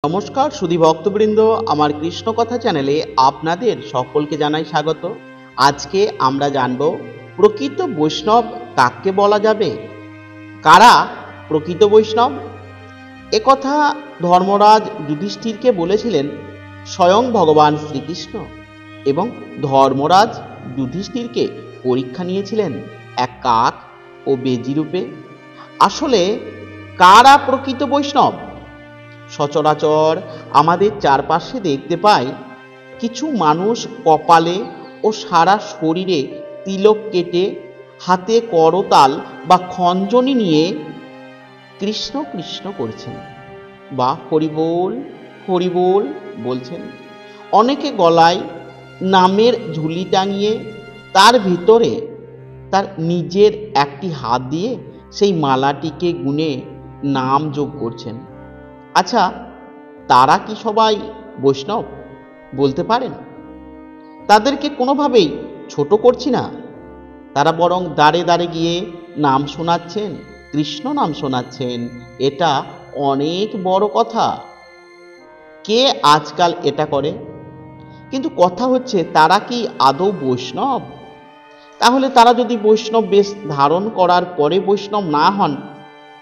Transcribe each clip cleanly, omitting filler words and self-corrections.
নমস্কার সুধী ভক্তবৃন্দ, আমার কৃষ্ণ কথা চ্যানেলে আপনাদের সকলকে জানাই স্বাগত। আজকে আমরা জানব প্রকৃত বৈষ্ণব কাকে বলা যাবে, কারা প্রকৃত বৈষ্ণব। একথা ধর্মরাজ যুধিষ্ঠিরকে বলেছিলেন স্বয়ং ভগবান শ্রীকৃষ্ণ, এবং ধর্মরাজ যুধিষ্ঠিরকে পরীক্ষা নিয়েছিলেন এক কাক ও বেজি রূপে। আসলে কারা প্রকৃত বৈষ্ণব? সচরাচর আমাদের চারপাশে দেখতে পাই কিছু মানুষ কপালে ও সারা শরীরে তিলক কেটে হাতে করতাল বা খঞ্জনি নিয়ে কৃষ্ণ কৃষ্ণ করছেন বা হরিবোল হরিবোল বলছেন। অনেকে গলায় নামের ঝুলি টাঙিয়ে তার ভিতরে তার নিজের একটি হাত দিয়ে সেই মালাটিকে গুনে নাম যোগ করছেন। আচ্ছা, তারা কি সবাই বৈষ্ণব বলতে পারেন? তাদেরকে কোনোভাবেই ছোট করছি না, তারা বরং দাঁড়ে দাঁড়ে গিয়ে নাম শোনাচ্ছেন, কৃষ্ণ নাম শোনাচ্ছেন। এটা অনেক বড় কথা। কে আজকাল এটা করে? কিন্তু কথা হচ্ছে, তারা কি আদৌ বৈষ্ণব? তাহলে তারা যদি বৈষ্ণব বেশ ধারণ করার পরে বৈষ্ণব না হন,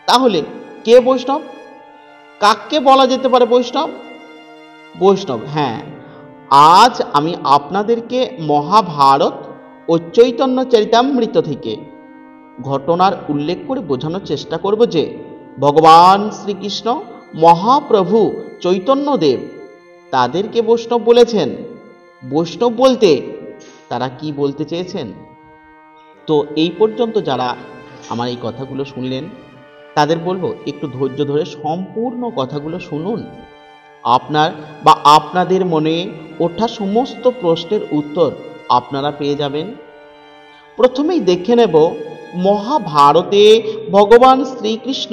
তাহলে কে বৈষ্ণব? কাকে বলা যেতে পারে বৈষ্ণব? বৈষ্ণব, হ্যাঁ, আজ আমি আপনাদেরকে মহাভারত ও চৈতন্য চরিতামৃত থেকে ঘটনার উল্লেখ করে বোঝানোর চেষ্টা করব যে ভগবান শ্রীকৃষ্ণ মহাপ্রভু চৈতন্যদেব তাদেরকে বৈষ্ণব বলেছেন। বৈষ্ণব বলতে তারা কি বলতে চেয়েছেন? তো এই পর্যন্ত যারা আমার এই কথাগুলো শুনলেন, তাদের বলবো একটু ধৈর্য ধরে সম্পূর্ণ কথাগুলো শুনুন। আপনার বা আপনাদের মনে ওঠা সমস্ত প্রশ্নের উত্তর আপনারা পেয়ে যাবেন। প্রথমেই দেখে নেব মহাভারতে ভগবান শ্রীকৃষ্ণ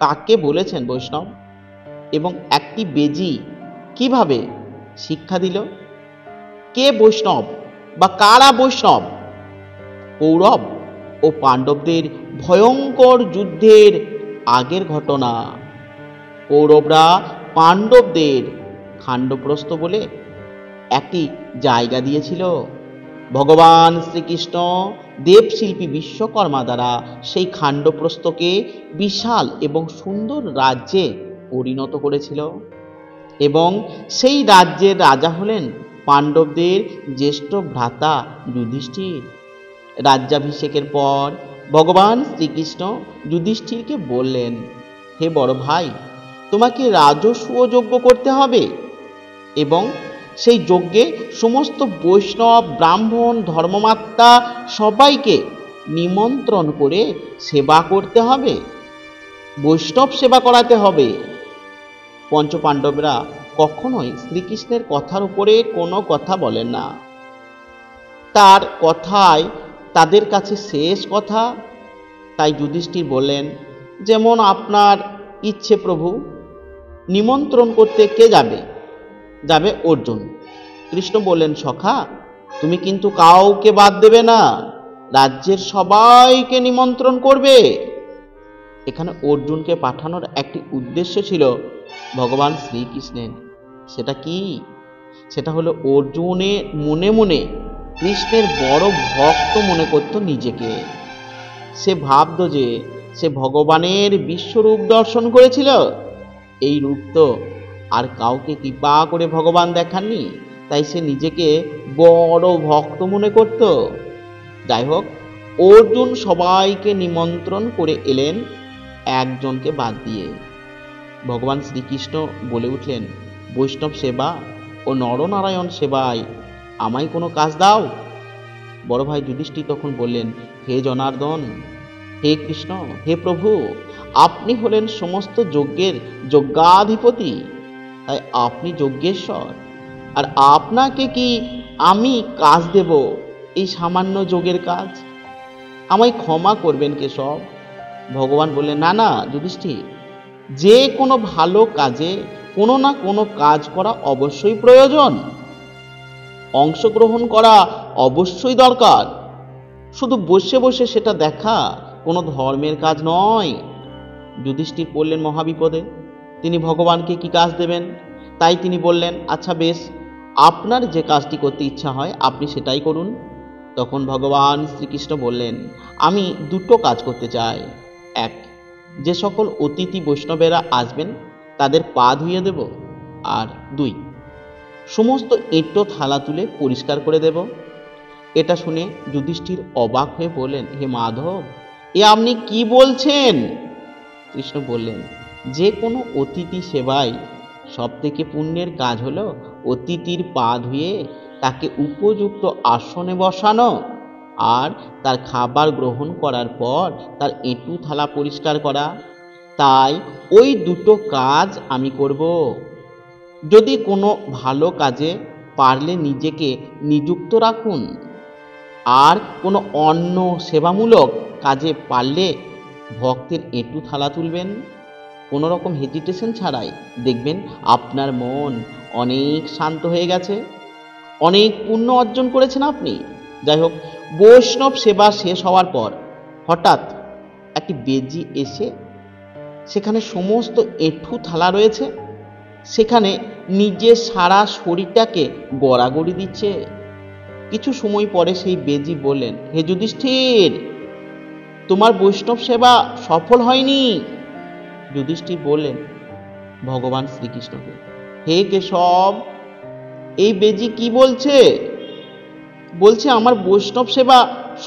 কাকে বলেছেন বৈষ্ণব, এবং একটি বেজি কিভাবে শিক্ষা দিল। কে বৈষ্ণব বা কারা বৈষ্ণব? কৌরব ও পাণ্ডবদের ভয়ঙ্কর যুদ্ধের আগের ঘটনা। কৌরবরা পাণ্ডবদের খাণ্ডপ্রস্থ বলে একটি জায়গা দিয়েছিল। ভগবান শ্রীকৃষ্ণ দেবশিল্পী বিশ্বকর্মা দ্বারা সেই খাণ্ডপ্রস্থকে বিশাল এবং সুন্দর রাজ্যে পরিণত করেছিল, এবং সেই রাজ্যের রাজা হলেন পাণ্ডবদের জ্যেষ্ঠ ভ্রাতা যুধিষ্ঠির। রাজ্যাভিষেকের পর ভগবান শ্রীকৃষ্ণ যুধিষ্ঠিরকে বললেন, হে বড় ভাই, তোমাকে রাজস্ব যজ্ঞ করতে হবে, এবং সেই যজ্ঞে সমস্ত বৈষ্ণব ব্রাহ্মণ ধর্মমাত্রা সবাইকে নিমন্ত্রণ করে সেবা করতে হবে, বৈষ্ণব সেবা করাতে হবে। পঞ্চপাণ্ডবরা কখনোই শ্রীকৃষ্ণের কথার উপরে কোনো কথা বলেন না। তার কথাই তাদের কাছে শেষ কথা। তাই যুধিষ্ঠির বললেন, যেমন আপনার ইচ্ছে প্রভু। নিমন্ত্রণ করতে কে যাবে? যাবে অর্জুন। কৃষ্ণ বললেন, সখা, তুমি কিন্তু কাউকে বাদ দেবে না, রাজ্যের সবাইকে নিমন্ত্রণ করবে। এখানে অর্জুনকে পাঠানোর একটি উদ্দেশ্য ছিল ভগবান শ্রীকৃষ্ণের। সেটা কি? সেটা হলো অর্জুনে মনে মনে কৃষ্ণের বড় ভক্ত মনে করত নিজেকে। সে ভাবত যে সে ভগবানের বিশ্বরূপ দর্শন করেছিল। এই রূপ তো আর কাউকে কৃপা করে ভগবান দেখাননি, তাই সে নিজেকে বড় ভক্ত মনে করত। যাই হোক, অর্জুন সবাইকে নিমন্ত্রণ করে এলেন, একজনকে বাদ দিয়ে। ভগবান শ্রীকৃষ্ণ বলে উঠলেন, বৈষ্ণব সেবা ও নরনারায়ণ সেবায় আমায় কোনো কাজ দাও। বড় ভাই যুধিষ্ঠির তখন বললেন, হে জনার্দন, হে কৃষ্ণ, হে প্রভু, আপনি হলেন সমস্ত যজ্ঞের যজ্ঞাধিপতি, তাই আপনি যজ্ঞেশ্বর, আর আপনাকে কি আমি কাজ দেব এই সামান্য যোগের কাজ? আমায় ক্ষমা করবেন কেশব। ভগবান বললেন, না না যুধিষ্ঠির, যে কোনো ভালো কাজে কোনো না কোনো কাজ করা অবশ্যই প্রয়োজন, অংশগ্রহণ করা অবশ্যই দরকার। শুধু বসে বসে সেটা দেখা কোনো ধর্মের কাজ নয়। যুধিষ্ঠির পড়লেন মহাবিপদে। তিনি ভগবানকে কি কাজ দেবেন। তাই তিনি বললেন, আচ্ছা বেশ, আপনার যে কাজটি করতে ইচ্ছা হয় আপনি সেটাই করুন। তখন ভগবান শ্রীকৃষ্ণ বললেন, আমি দুটো কাজ করতে চাই। এক, যে সকল অতিথি বৈষ্ণবেরা আসবেন তাদের পা ধুইয়ে দেব। আর দুই, সমস্ত এঁটো থালা তুলে পরিষ্কার করে দেব। এটা শুনে যুধিষ্ঠির অবাক হয়ে বললেন, হে মাধব, এ আপনি কি বলছেন? কৃষ্ণ বললেন, যে কোনো অতিথি সেবায় সব থেকে পুণ্যের কাজ হলো অতিথির পা ধুয়ে তাকে উপযুক্ত আসনে বসানো আর তার খাবার গ্রহণ করার পর তার এঁটু থালা পরিষ্কার করা। তাই ওই দুটো কাজ আমি করব। যদি কোনো ভালো কাজে পারলে নিজেকে নিযুক্ত রাখুন, আর কোনো অন্য সেবামূলক কাজে পারলে ভক্তের এঁটু থালা তুলবেন কোনো রকম হেজিটেশন ছাড়াই। দেখবেন আপনার মন অনেক শান্ত হয়ে গেছে, অনেক পুণ্য অর্জন করেছেন আপনি। যাই হোক, বৈষ্ণব সেবা শেষ হওয়ার পর হঠাৎ একটি বেজি এসে সেখানে সমস্ত এঁঠু থালা রয়েছে সেখানে নিজের সারা শরীরটাকে গড়াগড়ি দিচ্ছে। কিছু সময় পরে সেই বেজি বললেন, হে যুধিষ্ঠির, তোমার বৈষ্ণব সেবা সফল হয়নি। যুধিষ্ঠির বললেন ভগবান শ্রীকৃষ্ণকে, হে কেশব, এই বেজি কি বলছে? বলছে আমার বৈষ্ণব সেবা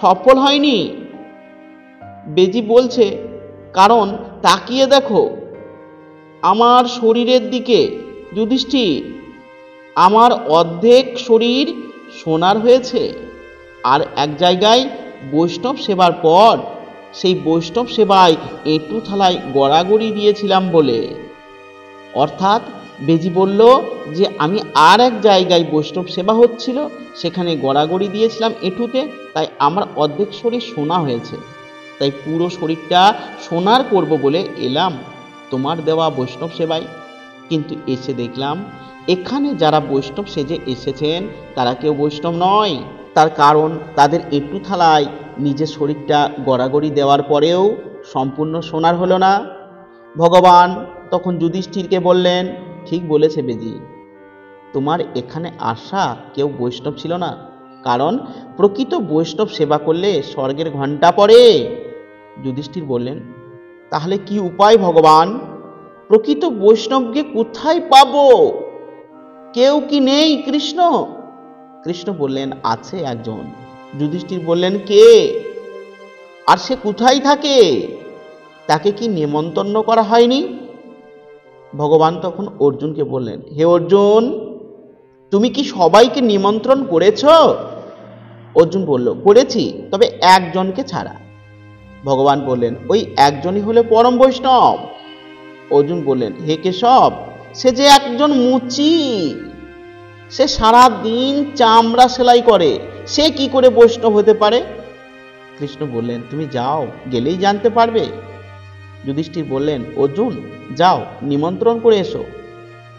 সফল হয়নি। বেজি বলছে, কারণ তাকিয়ে দেখো আমার শরীরের দিকে যুধিষ্ঠির, আমার অর্ধেক শরীর সোনার হয়েছে, আর এক জায়গায় বৈষ্ণব সেবার পর সেই বৈষ্ণব সেবায় এঁটু থালায় গড়াগড়ি দিয়েছিলাম বলে। অর্থাৎ বেজি বলল যে আমি আর এক জায়গায় বৈষ্ণব সেবা হচ্ছিল সেখানে গড়াগড়ি দিয়েছিলাম এঁটুতে, তাই আমার অর্ধেক শরীর সোনা হয়েছে, তাই পুরো শরীরটা সোনার করব বলে এলাম তোমার দেওয়া বৈষ্ণব সেবায়। কিন্তু এসে দেখলাম এখানে যারা বৈষ্ণব সেজে এসেছেন তারা কেউ বৈষ্ণব নয়। তার কারণ তাদের এঁটু থালায় নিজের শরীরটা গড়াগড়ি দেওয়ার পরেও সম্পূর্ণ সোনার হলো না। ভগবান তখন যুধিষ্ঠিরকে বললেন, ঠিক বলেছে বেজি, তোমার এখানে আসা কেউ বৈষ্ণব ছিল না, কারণ প্রকৃত বৈষ্ণব সেবা করলে স্বর্গের ঘণ্টা পড়ে। যুধিষ্ঠির বললেন, তাহলে কি উপায় ভগবান? প্রকৃত বৈষ্ণবকে কোথায় পাবো? কেউ কি নেই কৃষ্ণ? কৃষ্ণ বললেন, আছে একজন। যুধিষ্ঠির বললেন, কে? আর সে কোথায় থাকে? তাকে কি নেমন্তন্ন করা হয়নি? ভগবান তখন অর্জুনকে বললেন, হে অর্জুন, তুমি কি সবাইকে নিমন্ত্রণ করেছ? অর্জুন বলল, করেছি, তবে একজনকে ছাড়া। ভগবান বললেন, ওই একজনই হলো পরম বৈষ্ণব। অর্জুন বললেন, হে কেশব, সে যে একজন মুচি, সে সারা দিন চামড়া সেলাই করে, সে কি করে বৈষ্ণব হতে পারে? কৃষ্ণ বললেন, তুমি যাও, গেলেই জানতে পারবে। যুধিষ্ঠির বললেন, অর্জুন যাও, নিমন্ত্রণ করে এসো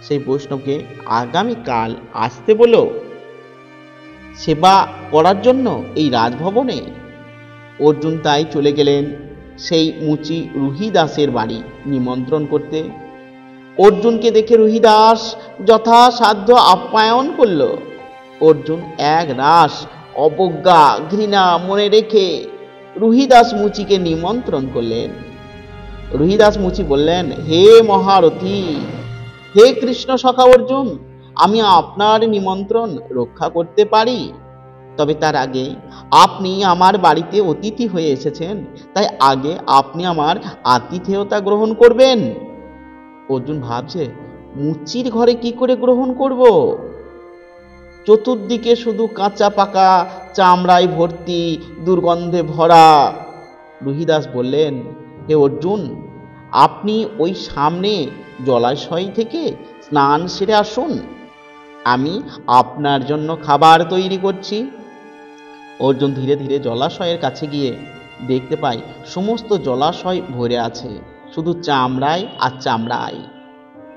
সেই বৈষ্ণবকে আগামীকাল আসতে বলো সেবা করার জন্য এই রাজভবনে। অর্জুন তাই চলে গেলেন সেই মুচি রুহিদাসের বাড়ি নিমন্ত্রণ করতে। অর্জুনকে দেখে রুহিদাস যথাসাধ্য আপ্যায়ন করল। অর্জুন এক রাস অবজ্ঞা ঘৃণা মনে রেখে রুহিদাস মুচিকে নিমন্ত্রণ করলেন। রুহিদাস মুচি বললেন, হে মহারথী, হে কৃষ্ণ সখা অর্জুন, আমি আপনার নিমন্ত্রণ রক্ষা করতে পারি, তবে তার আগে আপনি আমার বাড়িতে অতিথি হয়ে এসেছেন, তাই আগে আপনি আমার আতিথেয়তা গ্রহণ করবেন। অর্জুন ভাবছে, মুচির ঘরে কি করে গ্রহণ করব? চতুর্দিকে শুধু কাঁচা পাকা চামড়ায় ভর্তি, দুর্গন্ধে ভরা। রুহিদাস বললেন, হে অর্জুন, আপনি ওই সামনে জলাশয় থেকে স্নান সেরে আসুন, আমি আপনার জন্য খাবার তৈরি করছি। অর্জুন ধীরে ধীরে জলাশয়ের কাছে গিয়ে দেখতে পায় সমস্ত জলাশয় ভরে আছে শুধু চামড়ায় আর চামড়ায়।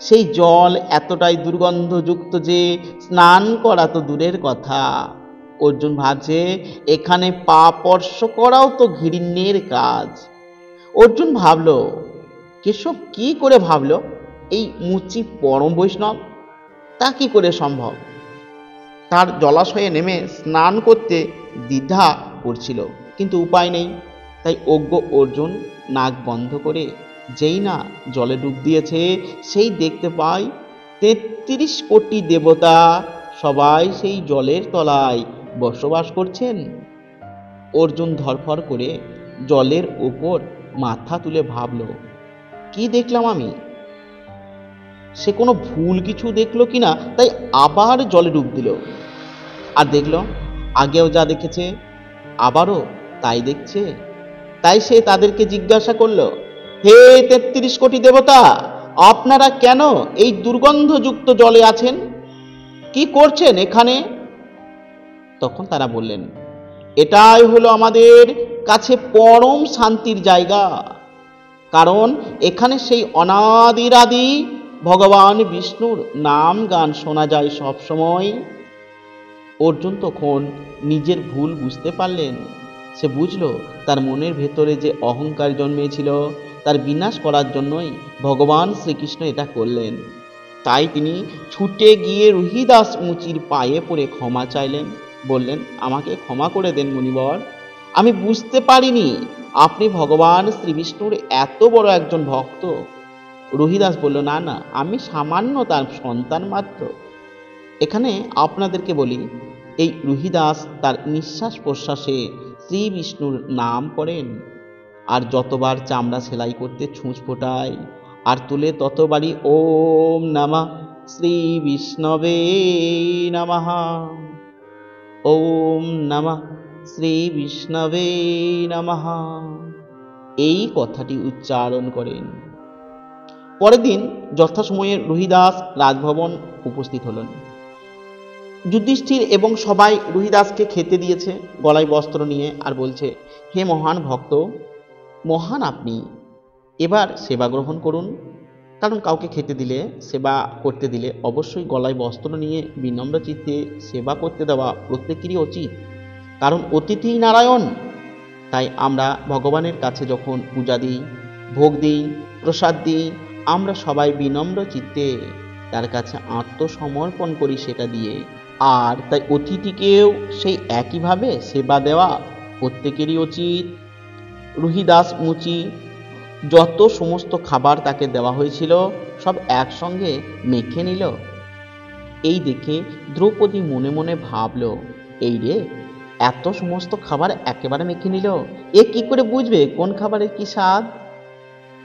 সেই জল এতটাই দুর্গন্ধযুক্ত যে স্নান করা তো দূরের কথা। অর্জুন ভাবছে, এখানে পা স্পর্শ করাও তো ঘৃণ্যের কাজ। অর্জুন ভাবল, কেশব কি করে ভাবল এই মুচি পরম বৈষ্ণব, তা কি করে সম্ভব? তার জলাশয়ে নেমে স্নান করতে দ্বিধা করছিল, কিন্তু উপায় নেই। তাই অজ্ঞ অর্জুন নাক বন্ধ করে যেই না জলে ডুব দিয়েছে, সেই দেখতে পায় ৩৩ কোটি দেবতা সবাই সেই জলের তলায় বসবাস করছেন। অর্জুন ধরফর করে জলের উপর মাথা তুলে ভাবল, কি দেখলাম আমি? সে কোনো ভুল কিছু দেখলো কিনা, তাই আবার জলে ডুব দিল। আর দেখল আগেও যা দেখেছে আবারও তাই দেখছে। তাই সে তাদেরকে জিজ্ঞাসা করলো, হে ৩৩ কোটি দেবতা, আপনারা কেন এই দুর্গন্ধযুক্ত জলে আছেন? কি করছেন এখানে? তখন তারা বললেন, এটাই হলো আমাদের কাছে পরম শান্তির জায়গা, কারণ এখানে সেই অনাদির আদি ভগবান বিষ্ণুর নাম গান শোনা যায় সব সময়। অর্জুন তখন নিজের ভুল বুঝতে পারলেন। সে বুঝল তার মনের ভেতরে যে অহংকার জন্মেছিল, তার বিনাশ করার জন্যই ভগবান শ্রীকৃষ্ণ এটা করলেন। তাই তিনি ছুটে গিয়ে রুহিদাস মুচির পায়ে পড়ে ক্ষমা চাইলেন। বললেন, আমাকে ক্ষমা করে দেন মুনিবর, আমি বুঝতে পারিনি আপনি ভগবান শ্রীবিষ্ণুর এত বড় একজন ভক্ত। রুহিদাস বলল, না না, আমি সামান্য তার সন্তান মাত্র। এখানে আপনাদেরকে বলি, এই রুহিদাস তার নিঃশ্বাস প্রশ্বাসে শ্রী বিষ্ণুর নাম করেন, আর যতবার চামড়া সেলাই করতে ছুঁচ ফোটায় আর তুলে ততবারই ওম নমঃ শ্রী বিষ্ণবে নমঃ, ওম নমঃ শ্রী বিষ্ণবে নমঃ, এই কথাটি উচ্চারণ করেন। পরের দিন যথাসময়ে রুহিদাস রাজভবন উপস্থিত হলেন। যুধিষ্ঠির এবং সবাই রুহিদাসকে খেতে দিয়েছে গলায় বস্ত্র নিয়ে, আর বলছে, হে মহান ভক্ত, মহান আপনি, এবার সেবা গ্রহণ করুন। কারণ কাউকে খেতে দিলে, সেবা করতে দিলে অবশ্যই গলায় বস্ত্র নিয়ে বিনম্র চিত্তে সেবা করতে দেওয়া প্রত্যেকেরই উচিত, কারণ অতিথি নারায়ণ। তাই আমরা ভগবানের কাছে যখন পূজা দিই, ভোগ দিই, প্রসাদ দিই, আমরা সবাই বিনম্র চিত্তে তার কাছে আত্মসমর্পণ করি সেটা দিয়ে। আর তাই অতিথিকেও সেই একইভাবে সেবা দেওয়া প্রত্যেকেরই উচিত। রুহিদাস মুচি যত সমস্ত খাবার তাকে দেওয়া হয়েছিল সব একসঙ্গে মেখে নিল। এই দেখে দ্রৌপদী মনে মনে ভাবল, এই রে, এত সমস্ত খাবার একেবারে মেখে নিল, এ কি করে বুঝবে কোন খাবারের কি স্বাদ?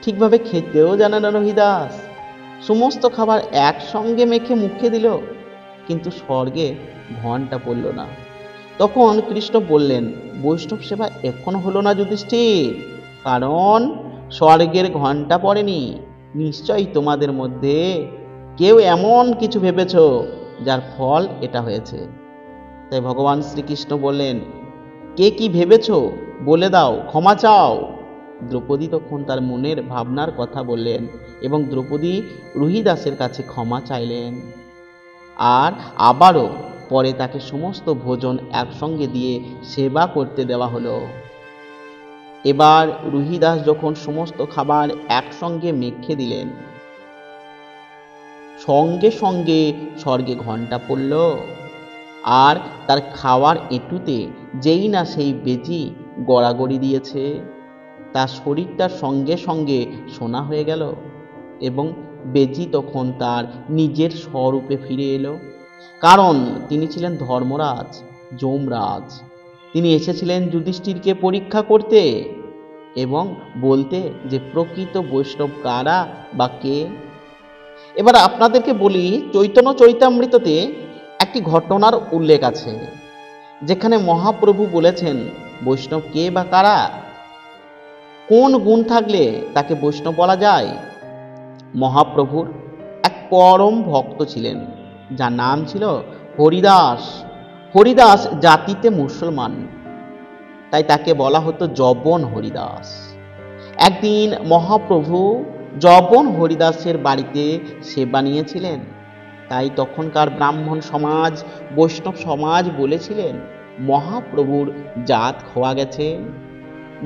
ঠিকভাবে খেতেও জানে না রুহিদাস। সমস্ত খাবার একসঙ্গে মেখে মুখে দিল, কিন্তু স্বর্গে ঘণ্টা পড়ল না। তখন কৃষ্ণ বললেন, বৈষ্ণব সেবা এখনো হলো না যুধিষ্ঠির, কারণ স্বর্গের ঘণ্টা পড়েনি। নিশ্চয়ই তোমাদের মধ্যে কেউ এমন কিছু ভেবেছ যার ফল এটা হয়েছে। তাই ভগবান শ্রীকৃষ্ণ বললেন, কে কি ভেবেছ বলে দাও, ক্ষমা চাও। দ্রৌপদী তখন তার মনের ভাবনার কথা বললেন এবং দ্রৌপদী রুহিদাসের কাছে ক্ষমা চাইলেন। আর আবারও পরে তাকে সমস্ত ভোজন একসঙ্গে দিয়ে সেবা করতে দেওয়া হলো। এবার রুহিদাস যখন সমস্ত খাবার একসঙ্গে মেখে দিলেন, সঙ্গে সঙ্গে স্বর্গে ঘণ্টা পড়ল, আর তার খাওয়ার এঁটুতে যেই না সেই বেজি গড়াগড়ি দিয়েছে, তার শরীরটার সঙ্গে সঙ্গে সোনা হয়ে গেল এবং বেজি তখন তার নিজের স্বরূপে ফিরে এলো। কারণ তিনি ছিলেন ধর্মরাজ, যমরাজ। তিনি এসেছিলেন যুধিষ্ঠিরকে পরীক্ষা করতে এবং বলতে যে প্রকৃত বৈষ্ণব কারা বা কে। এবার আপনাদেরকে বলি, চৈতন্য চরিতামৃততে একটি ঘটনার উল্লেখ আছে, যেখানে মহাপ্রভু বলেছেন বৈষ্ণব কে বা কারা, কোন গুণ থাকলে তাকে বৈষ্ণব বলা যায়। মহাপ্রভুর এক পরম ভক্ত ছিলেন, যার নাম ছিল হরিদাস। হরিদাস জাতিতে মুসলমান, তাই তাকে বলা হতো যবন হরিদাস। একদিন মহাপ্রভু যবন হরিদাসের বাড়িতে সেবা নিয়েছিলেন। তাই তখনকার ব্রাহ্মণ সমাজ, বৈষ্ণব সমাজ বলেছিলেন মহাপ্রভুর জাত খোয়া গেছে।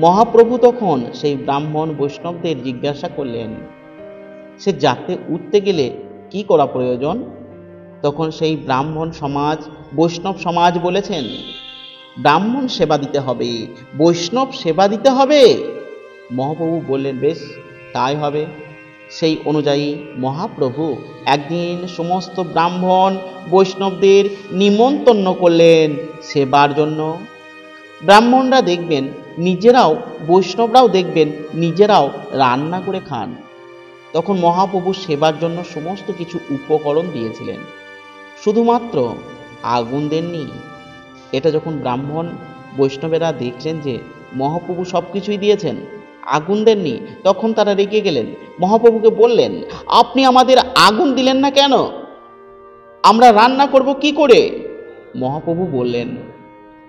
মহাপ্রভু তখন সেই ব্রাহ্মণ বৈষ্ণবদের জিজ্ঞাসা করলেন, সে যাতে উঠতে গেলে কি করা প্রয়োজন? তখন সেই ব্রাহ্মণ সমাজ, বৈষ্ণব সমাজ বলেছেন, ব্রাহ্মণ সেবা দিতে হবে, বৈষ্ণব সেবা দিতে হবে। মহাপ্রভু বললেন, বেশ তাই হবে। সেই অনুযায়ী মহাপ্রভু একদিন সমস্ত ব্রাহ্মণ বৈষ্ণবদের নিমন্ত্রণ করলেন সেবার জন্য। ব্রাহ্মণরা দেখবেন নিজেরাও, বৈষ্ণবরাও দেখবেন নিজেরাও রান্না করে খান। তখন মহাপ্রভু সেবার জন্য সমস্ত কিছু উপকরণ দিয়েছিলেন, শুধুমাত্র আগুন দেননি। এটা যখন ব্রাহ্মণ বৈষ্ণবেরা দেখলেন যে মহাপ্রভু সব কিছুই দিয়েছেন, আগুন দেননি, তখন তারা রেগে গেলেন, মহাপ্রভুকে বললেন, আপনি আমাদের আগুন দিলেন না কেন? আমরা রান্না করব কি করে? মহাপ্রভু বললেন,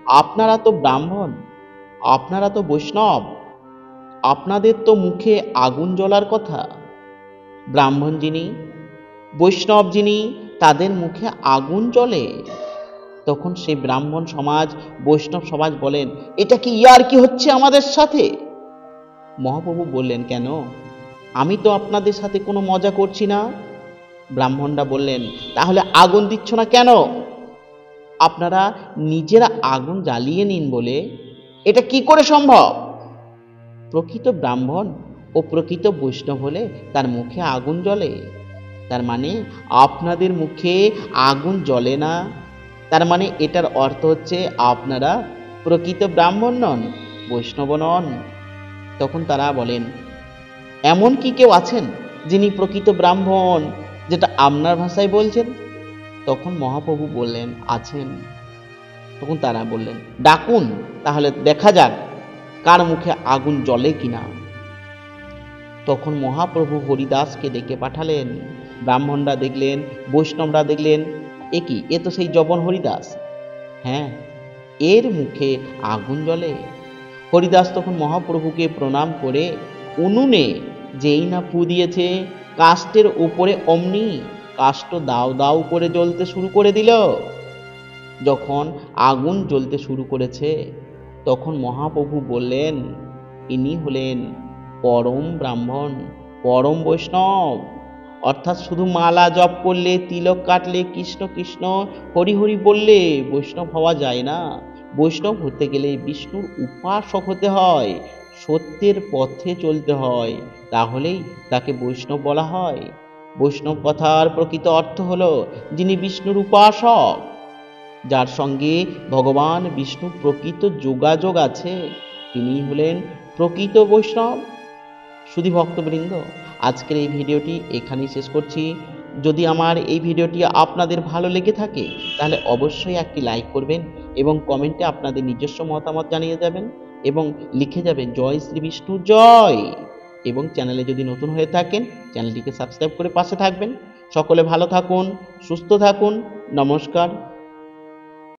আপনারা তো ব্রাহ্মণ, আপনারা তো বৈষ্ণব, আপনাদের তো মুখে আগুন জ্বলার কথা। ব্রাহ্মণ যিনি, বৈষ্ণব যিনি, তাদের মুখে আগুন জ্বলে। তখন সেই ব্রাহ্মণ সমাজ, বৈষ্ণব সমাজ বলেন, এটা কি ইয়ার কি হচ্ছে আমাদের সাথে? মহাপ্রভু বললেন, কেন? আমি তো আপনাদের সাথে কোনো মজা করছি না। ব্রাহ্মণরা বললেন, তাহলে আগুন দিচ্ছ না কেন? আপনারা নিজেরা আগুন জ্বালিয়ে নিন বলে। এটা কি করে সম্ভব? প্রকৃত ব্রাহ্মণ ও প্রকৃত বৈষ্ণব হলে তার মুখে আগুন জ্বলে। তার মানে আপনাদের মুখে আগুন জ্বলে না। তার মানে এটার অর্থ হচ্ছে আপনারা প্রকৃত ব্রাহ্মণ নন, বৈষ্ণব নন। তখন তারা বলেন, এমন কি কেউ আছেন যিনি প্রকৃত ব্রাহ্মণ, যেটা আপনার ভাষায় বলছেন? তখন মহাপ্রভু বললেন, আছেন। তখন তারা বললেন, ডাকুন, তাহলে দেখা যাক কার মুখে আগুন জ্বলে কিনা। তখন মহাপ্রভু হরিদাসকে ডেকে পাঠালেন। ব্রাহ্মণরা দেখলেন, বৈষ্ণবরা দেখলেন, এ কি, এ তো সেই জবন হরিদাস। হ্যাঁ, এর মুখে আগুন জ্বলে। হরিদাস তখন মহাপ্রভুকে প্রণাম করে উনুনে যেই না ফু দিয়েছে, কাষ্ঠের উপরে অমনি কাষ্ঠ দাউ দাউ করে জ্বলতে শুরু করে দিল। যখন আগুন জ্বলতে শুরু করেছে, তখন মহাপ্রভু বললেন, ইনি হলেন পরম ব্রাহ্মণ, পরম বৈষ্ণব। অর্থাৎ শুধু মালা জপ করলে, তিলক কাটলে, কৃষ্ণ কৃষ্ণ হরি হরি বললে বৈষ্ণব হওয়া যায় না। বৈষ্ণব হতে গেলে বিষ্ণুর উপাসক হতে হয়, সত্যের পথে চলতে হয়, তাহলেই তাকে বৈষ্ণব বলা হয়। বৈষ্ণব কথার প্রকৃত অর্থ হলো যিনি বিষ্ণুর উপাসক, যার সঙ্গে ভগবান বিষ্ণুর প্রকৃত যোগাযোগ আছে, তিনি হলেন প্রকৃত বৈষ্ণব। শুধু ভক্তবৃন্দ, আজকের এই ভিডিওটি এখানেই শেষ করছি। যদি আমার এই ভিডিওটি আপনাদের ভালো লেগে থাকে, তাহলে অবশ্যই একটি লাইক করবেন এবং কমেন্টে আপনাদের নিজস্ব মতামত জানিয়ে যাবেন এবং লিখে যাবেন জয় শ্রী বিষ্ণু জয়। এবং চ্যানেলে যদি নতুন হয়ে থাকেন, চ্যানেলটিকে সাবস্ক্রাইব করে পাশে থাকবেন। সকলে ভালো থাকুন, সুস্থ থাকুন। নমস্কার।